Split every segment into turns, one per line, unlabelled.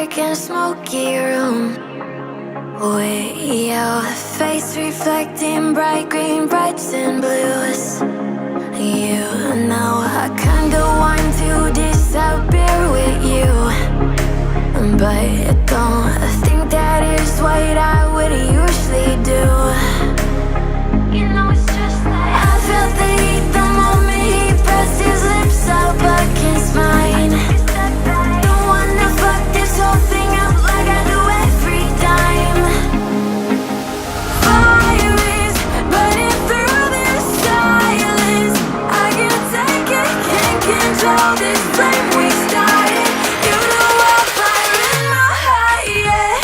dark and smoky room with your face reflecting bright green, brights and blues. You know I kinda want to disappear with you, but don't think that is what I would usually do. You know it's just like I felt the heat the moment he pressed his lips up against mine. Don't wanna fuck this whole thing up like I do every time. Fire is burning through this silence. I can't take it, can't control this flame we started. You know I'll fire in my heart, yeah.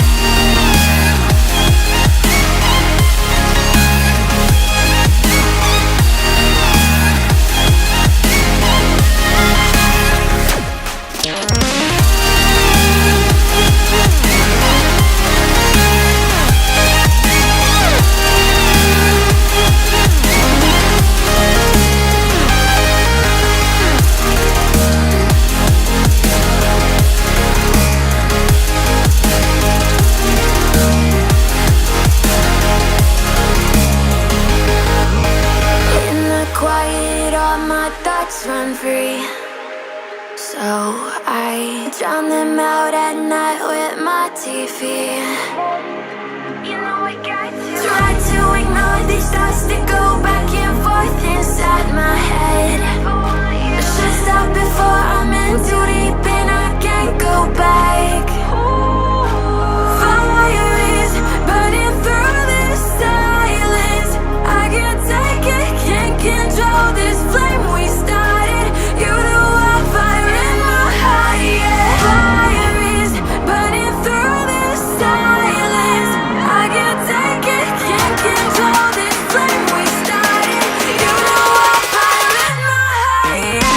Run free, so I drown them out at night with my TV. You know I got to try to ignore these thoughts that go back and forth inside my head. I should stop before I'm in too deep and I can't go back. Fire is burning through this silence. I can't take it, can't control this flame we started. You know I'm fire in my heart, yeah. Fire is burning through this silence. I can't take it, can't control this flame we started. You know I'm fire in my heart, yeah.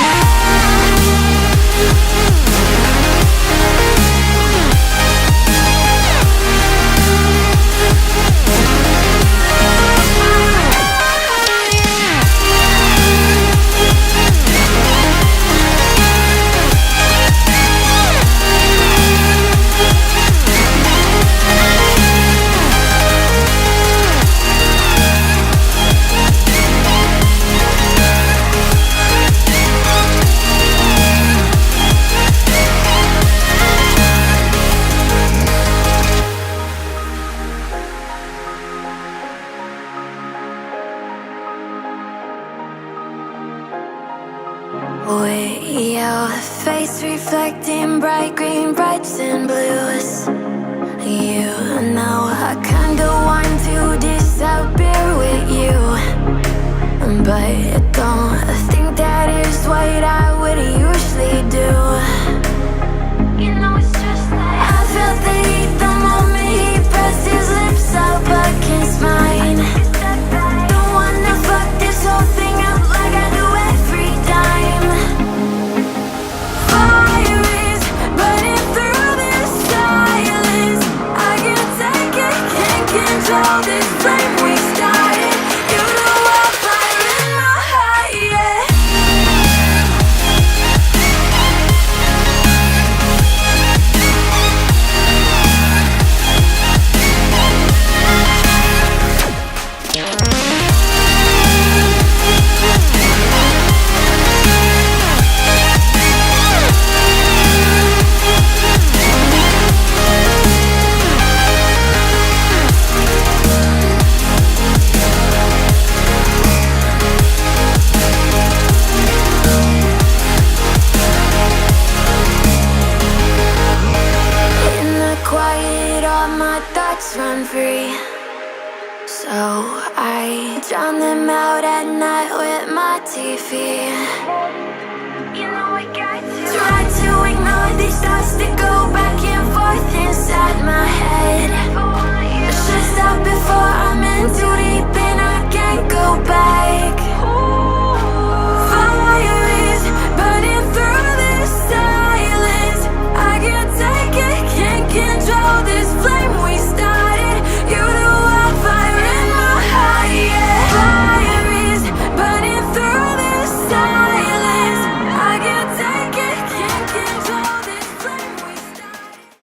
With your face reflecting bright green, brights and blues. You know I kinda want to disappear with you, but don't think that is what I would usually do. You know it's just like I felt the heat the moment he pressed his lips up against mine. Don't wanna fuck this whole thing up like I do every time. Fire is burning through this silence. I can't take it, can't control this flame we started. You know I'm fire in my heart, yeah. Run free, so I drown them out at night with my TV.